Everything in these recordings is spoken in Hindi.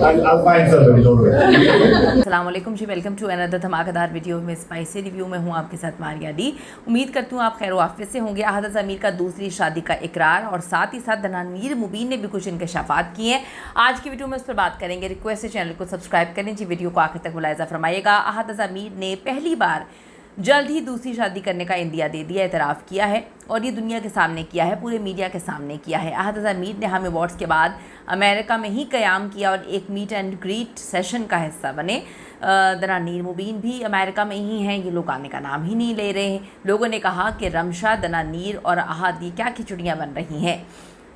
I'll find somebody, don't worry. अस्सलाम वालेकुम जी, वेलकम टू अनदर धमाकेदार वीडियो में स्पाइसी रिव्यू में हूँ आपके साथ मारिया डी। उम्मीद करती हूँ आप खैर वाफियत से होंगे। अहद ज़मीर का दूसरी शादी का इकरार और साथ ही साथ दनानीर मुबीन ने भी कुछ इंकशाफात किए हैं। आज की वीडियो में उस पर बात करेंगे। रिक्वेस्ट है चैनल को सब्सक्राइब करें जी, वीडियो को आखिर तक मुलाहिज़ा फरमाइएगा। अहद ज़मीर ने पहली बार जल्द ही दूसरी शादी करने का इंदिया दे दिया, एतराफ़ किया है और ये दुनिया के सामने किया है, पूरे मीडिया के सामने किया है। अहद ज़मीर ने हम अवार्ड्स के बाद अमेरिका में ही क़याम किया और एक मीट एंड ग्रीट सेशन का हिस्सा बने। दनानीर मुबीन भी अमेरिका में ही हैं, ये लोग आने का नाम ही नहीं ले रहे हैं। लोगों ने कहा कि रमशा, दनानीर और अहद ये क्या खिचड़ियाँ बन रही हैं।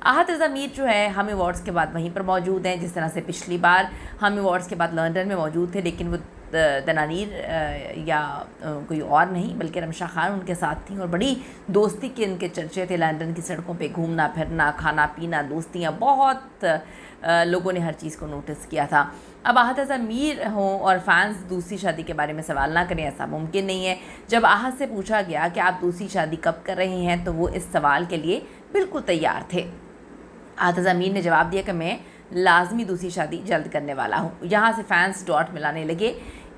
अहद ज़मीर जो है हम अवार्ड्स के बाद वहीं पर मौजूद हैं, जिस तरह से पिछली बार हम अवार्ड्स के बाद लंदन में मौजूद थे, लेकिन वो दनानीर या कोई और नहीं बल्कि रमशा खान उनके साथ थी और बड़ी दोस्ती के इनके चर्चे थे। लंदन की सड़कों पे घूमना फिरना, खाना पीना, दोस्तियाँ, बहुत लोगों ने हर चीज़ को नोटिस किया था। अब अहद ज़मीर हों और फैंस दूसरी शादी के बारे में सवाल ना करें, ऐसा मुमकिन नहीं है। जब अहद से पूछा गया कि आप दूसरी शादी कब कर रहे हैं, तो वो इस सवाल के लिए बिल्कुल तैयार थे। अहद ज़मीर ने जवाब दिया कि मैं लाजमी दूसरी शादी जल्द करने वाला हूँ। यहाँ से फैंस डॉट मिलाने लगे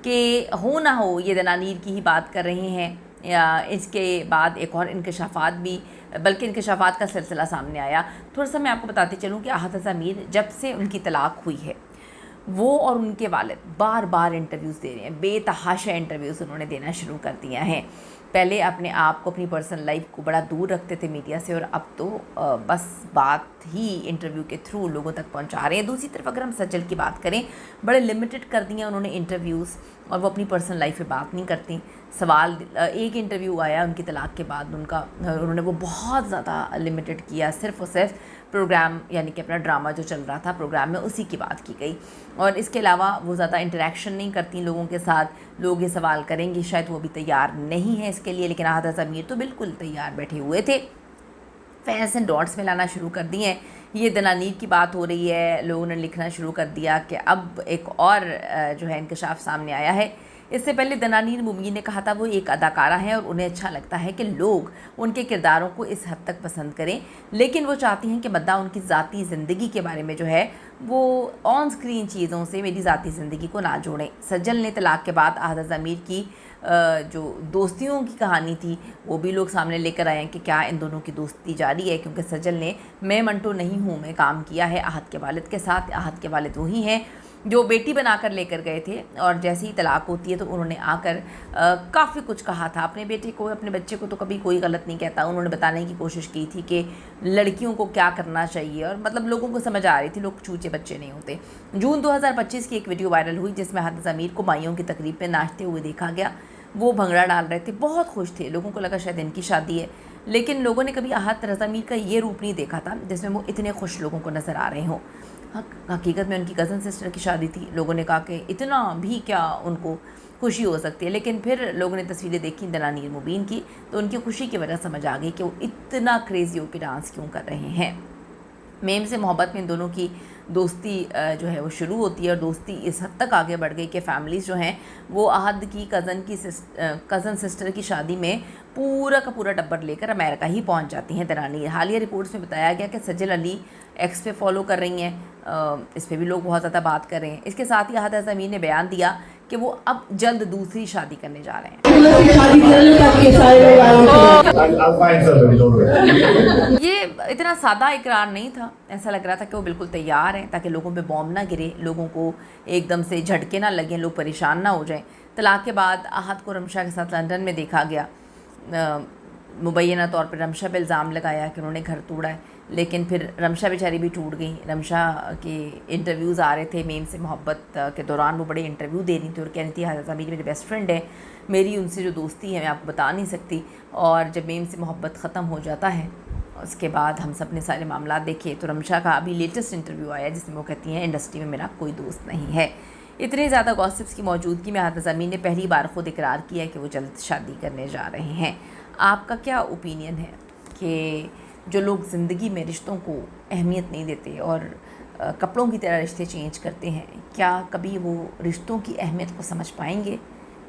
कि हो ना हो ये दनानीर की ही बात कर रहे हैं, या इसके बाद एक और इंकशाफात भी, बल्कि इंकशाफात का सिलसिला सामने आया। थोड़ा सा मैं आपको बताती चलूँ कि अहद ज़मीर जब से उनकी तलाक़ हुई है, वो और उनके वालिद बार बार इंटरव्यूज़ दे रहे हैं, बेतहाशा इंटरव्यूज़ उन्होंने देना शुरू कर दिया है। पहले अपने आप को, अपनी पर्सनल लाइफ को बड़ा दूर रखते थे मीडिया से, और अब तो बस बात ही इंटरव्यू के थ्रू लोगों तक पहुंचा रहे हैं। दूसरी तरफ अगर हम सजल की बात करें, बड़े लिमिटेड कर दिए उन्होंने इंटरव्यूज़, और वो अपनी पर्सनल लाइफ पे बात नहीं करती। सवाल, एक इंटरव्यू आया उनकी तलाक़ के बाद, उन्होंने वो बहुत ज़्यादा लिमिटेड किया, सिर्फ़ और सिर्फ प्रोग्राम यानी कि अपना ड्रामा जो चल रहा था प्रोग्राम में, उसी की बात की गई, और इसके अलावा वो ज़्यादा इंटरेक्शन नहीं करती लोगों के साथ। लोग ये सवाल करेंगे, शायद वो भी तैयार नहीं है इसके लिए, लेकिन अहद ज़मीर तो बिल्कुल तैयार बैठे हुए थे। फैंस ने डॉट्स में लाना शुरू कर दिए हैं। ये दनानीर की बात हो रही है, लोगों ने लिखना शुरू कर दिया कि अब एक और जो है इंकशाफ सामने आया है। इससे पहले दनानीर मुबीन ने कहा था वो एक अदाकारा है और उन्हें अच्छा लगता है कि लोग उनके किरदारों को इस हद तक पसंद करें, लेकिन वो चाहती हैं कि मद्दा उनकी ज़ाती ज़िंदगी के बारे में जो है वो ऑन स्क्रीन चीज़ों से मेरी ज़ाती ज़िंदगी को ना जोड़ें। सज्जल ने तलाक़ के बाद अहद ज़मीर की जो दोस्तियों की कहानी थी वो भी लोग सामने लेकर आए हैं कि क्या इन दोनों की दोस्ती जारी है, क्योंकि सज्जल ने मैं मंटो नहीं हूँ में काम किया है अहद के वालिद के साथ। अहद के वालिद वही हैं जो बेटी बनाकर लेकर गए थे, और जैसे ही तलाक़ होती है तो उन्होंने आकर काफ़ी कुछ कहा था अपने बेटे को, अपने बच्चे को तो कभी कोई गलत नहीं कहता। उन्होंने बताने की कोशिश की थी कि लड़कियों को क्या करना चाहिए, और मतलब लोगों को समझ आ रही थी लोग चूचे बच्चे नहीं होते। जून 2025 की एक वीडियो वायरल हुई जिसमें अहद ज़मीर को माइयों की तकरीब में नाचते हुए देखा गया। वो भंगड़ा डाल रहे थे, बहुत खुश थे, लोगों को लगा शायद इनकी शादी है, लेकिन लोगों ने कभी अहद ज़मीर का ये रूप नहीं देखा था जिसमें वो इतने खुश लोगों को नज़र आ रहे हों। हकीकत में उनकी कज़न सिस्टर की शादी थी। लोगों ने कहा कि इतना भी क्या उनको खुशी हो सकती है, लेकिन फिर लोगों ने तस्वीरें देखी दनानीर मुबीन की, तो उनकी खुशी की वजह समझ आ गई कि वो इतना क्रेज़ी होकर डांस क्यों कर रहे हैं। मेम से मोहब्बत में इन दोनों की दोस्ती जो है वो शुरू होती है, और दोस्ती इस हद तक आगे बढ़ गई कि फ़ैमिलीज़ जो हैं वो अहद की कज़न सिस्टर की शादी में पूरा का पूरा टब्बर लेकर अमेरिका ही पहुंच जाती हैं दनानीर। हालिया रिपोर्ट्स में बताया गया कि सज्जल अली एक्स पे फॉलो कर रही हैं, इस पर भी लोग बहुत ज़्यादा बात कर रहे हैं। इसके साथ ही अहद ज़मीर ने बयान दिया कि वो अब जल्द दूसरी शादी करने जा रहे हैं। I'll find somebody, don't worry. ये इतना सादा इकरार नहीं था, ऐसा लग रहा था कि वो बिल्कुल तैयार हैं ताकि लोगों पे बॉम्ब ना गिरे, लोगों को एकदम से झटके ना लगें, लोग परेशान ना हो जाएं। तलाक़ के बाद अहद को रमशा के साथ लंदन में देखा गया। मुबैना तौर पर रमशा पे इल्ज़ाम लगाया कि उन्होंने घर तोड़ा है, लेकिन फिर रमशा बेचारी भी टूट गई। रमशा के इंटरव्यूज़ आ रहे थे मेम से मोहब्बत के दौरान, वो बड़े इंटरव्यू दे रही थी और कह रही थी अहद ज़मीर मेरी बेस्ट फ्रेंड है, मेरी उनसे जो दोस्ती है मैं आपको बता नहीं सकती। और जब मेम से मोहब्बत ख़त्म हो जाता है, उसके बाद हम सब ने सारे मामला देखे, तो रमशा का अभी लेटेस्ट इंटरव्यू आया जिसमें वो कहती हैं इंडस्ट्री में मेरा कोई दोस्त नहीं है। इतने ज़्यादा गॉसिप्स की मौजूदगी में अहद ज़मीर ने पहली बार ख़ुद इकरार किया कि वो जल्द शादी करने जा रहे हैं। आपका क्या ओपिनियन है कि जो लोग ज़िंदगी में रिश्तों को अहमियत नहीं देते और कपड़ों की तरह रिश्ते चेंज करते हैं, क्या कभी वो रिश्तों की अहमियत को समझ पाएंगे?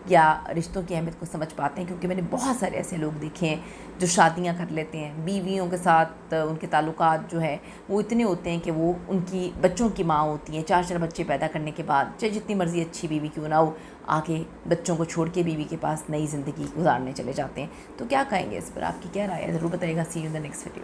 या रिश्तों की अहमियत को समझ पाते हैं, क्योंकि मैंने बहुत सारे ऐसे लोग देखे हैं जो शादियां कर लेते हैं, बीवियों के साथ उनके ताल्लुकात जो है वो इतने होते हैं कि वो उनकी बच्चों की माँ होती हैं। 4 बच्चे पैदा करने के बाद, चाहे जितनी मर्ज़ी अच्छी बीवी क्यों ना हो, आके बच्चों को छोड़ के बीवी के पास नई ज़िंदगी गुजारने चले जाते हैं। तो क्या कहेंगे इस पर, आपकी क्या राय है, ज़रूर बताइएगा। See you in the next video.